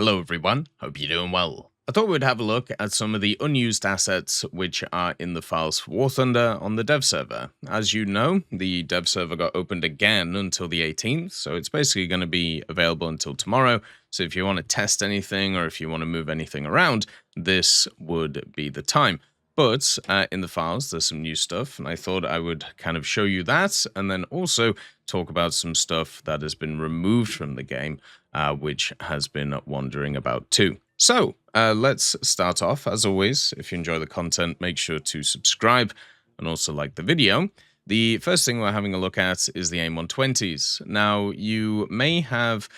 Hello everyone, hope you're doing well. I thought we'd have a look at some of the unused assets which are in the files for War Thunder on the dev server. As you know, the dev server got opened again until the 18th, so it's basically going to be available until tomorrow. So if you want to test anything or if you want to move anything around, this would be the time. But in the files, there's some new stuff, and I thought I would kind of show you that, and then also talk about some stuff that has been removed from the game, which has been wandering about too. So let's start off. As always, if you enjoy the content, make sure to subscribe and also like the video. The first thing we're having a look at is the AIM-120s. Now, you may have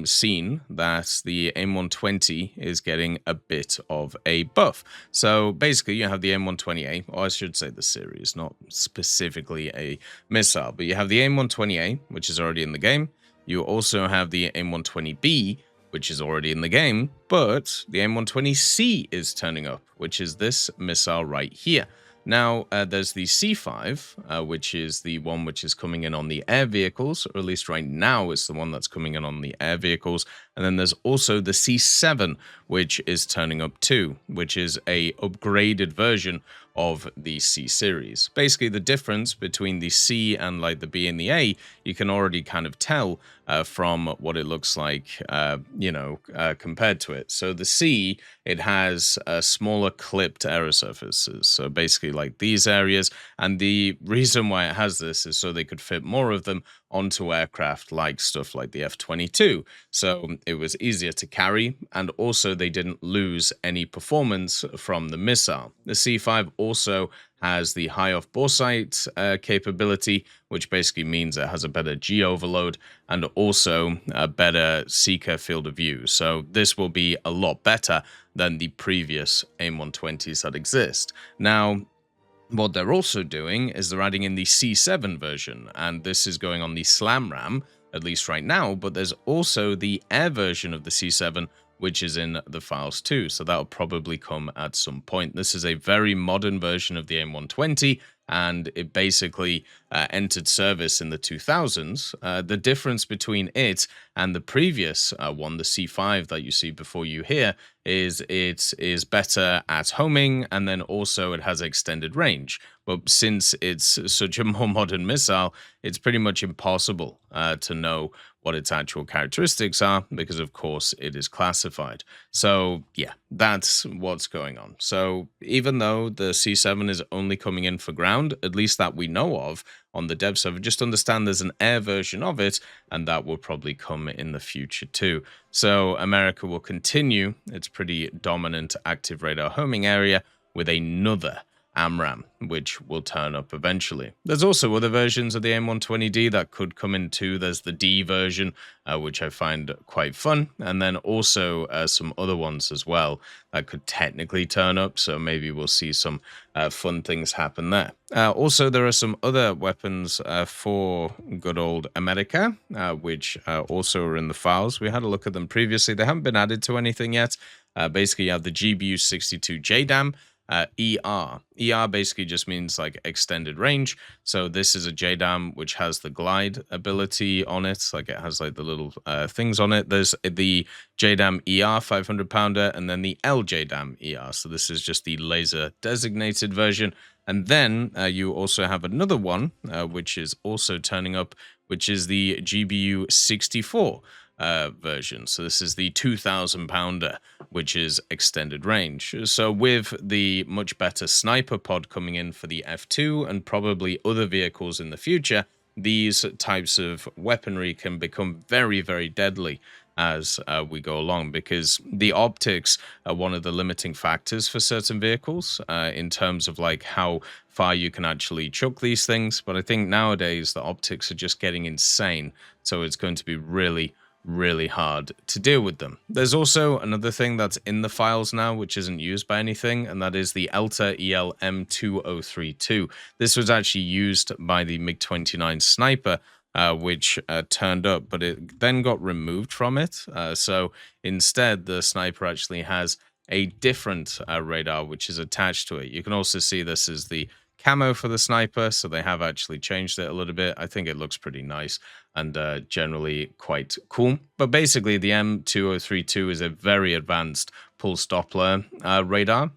seen that the AIM-120 is getting a bit of a buff. So basically, you have the AIM-120A, or I should say the series, not specifically a missile, but you have the AIM-120A, which is already in the game. You also have the AIM-120B, which is already in the game, but the AIM-120C is turning up, which is this missile right here. Now, there's the C5, which is the one which is coming in on the air vehicles, or at least right now it's the one that's coming in on the air vehicles. And then there's also the C7, which is turning up too, which is a upgraded version of the C series. Basically, the difference between the C and like the B and the A, you can already kind of tell from what it looks like, compared to it. So the C, it has smaller clipped aero surfaces. So basically like these areas. And the reason why it has this is so they could fit more of them onto aircraft like stuff like the F-22. So it was easier to carry, and also they didn't lose any performance from the missile. The C5 also has the high off bore sight capability, which basically means it has a better G overload and also a better seeker field of view. So this will be a lot better than the previous AIM-120s that exist. Now, what they're also doing is they're adding in the C7 version, and this is going on the SLAM RAM, at least right now, but there's also the air version of the C7, which is in the files too, so that'll probably come at some point. This is a very modern version of the AIM-120, and it basically entered service in the 2000s. The difference between it and the previous one, the C5 that you see before you here, is it is better at homing, and then also it has extended range. But since it's such a more modern missile, it's pretty much impossible to know what its actual characteristics are, because of course it is classified. So yeah, that's what's going on. So even though the C7 is only coming in for ground, at least that we know of on the dev server, just understand there's an air version of it, and that will probably come in the future too. So America will continue its pretty dominant active radar homing area with another AMRAAM, which will turn up eventually. There's also other versions of the AIM-120D that could come in too. There's the D version, which I find quite fun, and then also some other ones as well that could technically turn up, so maybe we'll see some fun things happen there. Also, there are some other weapons for good old America, which also are in the files. We had a look at them previously. They haven't been added to anything yet. Basically, you have the GBU-62 JDAM, ER basically just means like extended range. So this is a JDAM which has the glide ability on it, like it has like the little things on it. There's the JDAM ER 500 pounder and then the LJDAM ER. So this is just the laser designated version. And then you also have another one which is also turning up, which is the GBU 64 version. So this is the 2,000 pounder, which is extended range. So with the much better sniper pod coming in for the F2 and probably other vehicles in the future, these types of weaponry can become very, very deadly as we go along, because the optics are one of the limiting factors for certain vehicles in terms of like how far you can actually chuck these things. But I think nowadays the optics are just getting insane, so it's going to be really hard to deal with them. There's also another thing that's in the files now which isn't used by anything, and that is the ELTA EL-M2032. This was actually used by the MiG-29 sniper, which turned up, but it then got removed from it. So instead, the sniper actually has a different radar which is attached to it. You can also see this is the camo for the sniper, so they have actually changed it a little bit. I think it looks pretty nice and generally quite cool. But basically, the M2032 is a very advanced pulse Doppler radar.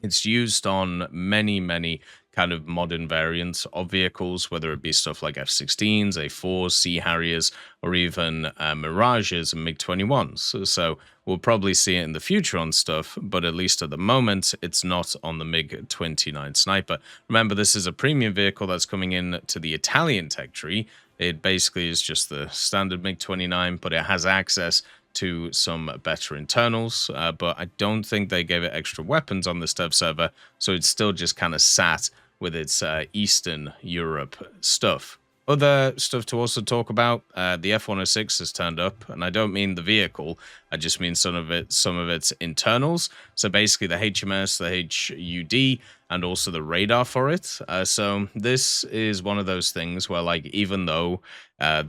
It's used on many kind of modern variants of vehicles, whether it be stuff like F-16s, A-4s, Sea Harriers, or even Mirages and MiG-21s. So we'll probably see it in the future on stuff, but at least at the moment, it's not on the MiG-29 Sniper. Remember, this is a premium vehicle that's coming in to the Italian tech tree. It basically is just the standard MiG-29, but it has access to some better internals, but I don't think they gave it extra weapons on this dev server, so it's still just kind of sat with its Eastern Europe stuff. Other stuff to also talk about, the F-106 has turned up, and I don't mean the vehicle, I just mean some of its internals. So basically the HMS, the HUD, and also the radar for it. So this is one of those things where, like, even though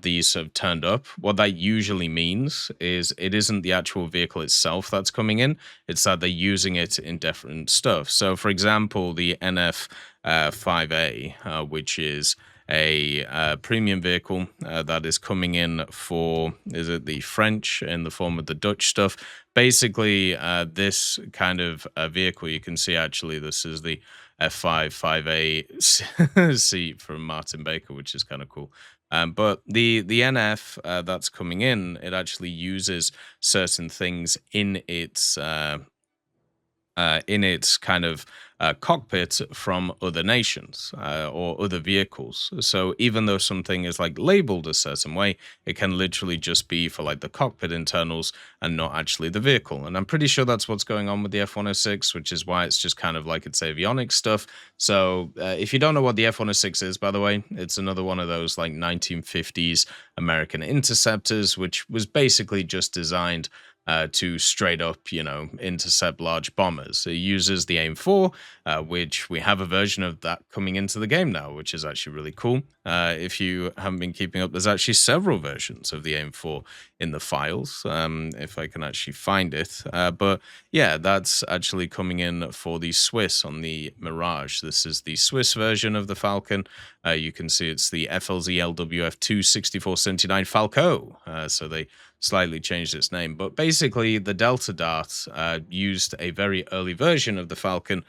these have turned up, what that usually means is it isn't the actual vehicle itself that's coming in, it's that they're using it in different stuff. So for example, the NF5A, which is a premium vehicle that is coming in for, is it the French in the form of the Dutch stuff? Basically, this kind of vehicle, you can see actually this is the F5A seat from Martin Baker, which is kind of cool. But the NF that's coming in, it actually uses certain things in its kind of cockpit from other nations or other vehicles. So even though something is like labeled a certain way, it can literally just be for like the cockpit internals and not actually the vehicle. And I'm pretty sure that's what's going on with the F-106, which is why it's just kind of like its avionics stuff. So if you don't know what the F-106 is, by the way, it's another one of those like 1950s American interceptors, which was basically just designed to straight up, intercept large bombers. It uses the AIM-4, which we have a version of that coming into the game now, which is actually really cool. If you haven't been keeping up, there's actually several versions of the AIM-4 in the files, if I can actually find it. But yeah, that's actually coming in for the Swiss on the Mirage. This is the Swiss version of the Falcon. You can see it's the FLZ LWF2 6479 Falco. So they slightly changed its name, but basically the Delta Dart used a very early version of the Falcon,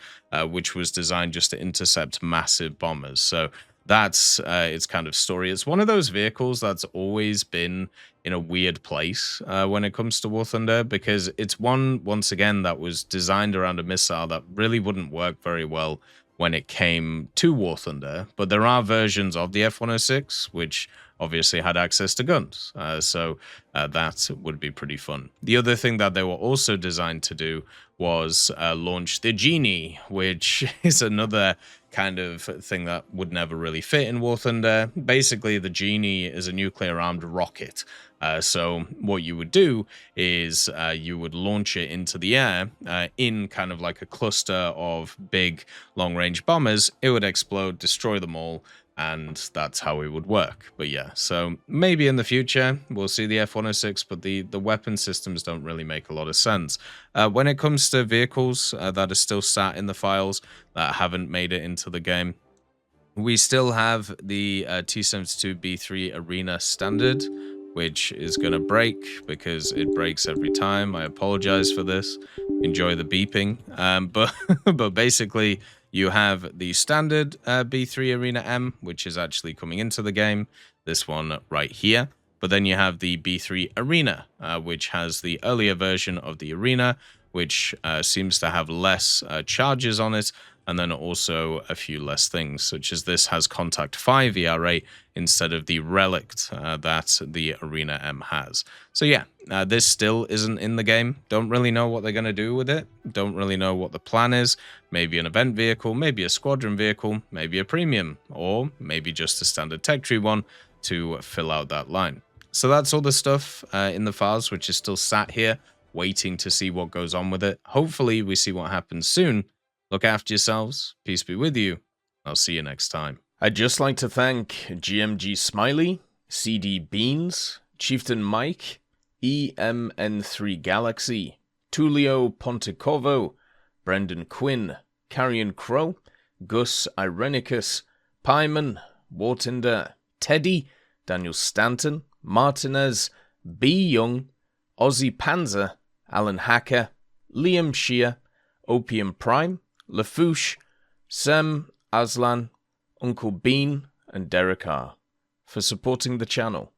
which was designed just to intercept massive bombers. So that's its kind of story. It's one of those vehicles that's always been in a weird place when it comes to War Thunder, because it's once again, that was designed around a missile that really wouldn't work very well when it came to War Thunder. But there are versions of the F-106 which obviously had access to guns, so that would be pretty fun. The other thing that they were also designed to do was launch the Genie, which is another kind of thing that would never really fit in War Thunder. Basically, the Genie is a nuclear-armed rocket. So what you would do is you would launch it into the air in kind of like a cluster of big long-range bombers. It would explode, destroy them all, and that's how it would work. But yeah, so maybe in the future we'll see the F-106, but the weapon systems don't really make a lot of sense. When it comes to vehicles that are still sat in the files that haven't made it into the game, we still have the T-72B3 Arena standard, which is going to break because it breaks every time. I apologize for this. Enjoy the beeping. But basically, you have the standard B3 Arena M, which is actually coming into the game, this one right here. But then you have the B3 Arena, which has the earlier version of the Arena, which seems to have less charges on it, and then also a few less things, such as this has Contact 5 ERA instead of the Relict that the Arena M has. So yeah, this still isn't in the game. Don't really know what they're going to do with it. Don't really know what the plan is. Maybe an event vehicle, maybe a squadron vehicle, maybe a premium, or maybe just a standard tech tree one to fill out that line. So that's all the stuff in the files, which is still sat here, waiting to see what goes on with it. Hopefully we see what happens soon. Look after yourselves. Peace be with you. I'll see you next time. I'd just like to thank GMG Smiley, CD Beans, Chieftain Mike, EMN3 Galaxy, Tulio Pontecorvo, Brendan Quinn, Carrion Crow, Gus Irenicus, Pyman, Warthunder, Teddy, Daniel Stanton, Martinez, B. Young, Ozzy Panzer, Alan Hacker, Liam Shea, Opium Prime, Lafouche, Sem Aslan, Uncle Bean, and Derek R. for supporting the channel.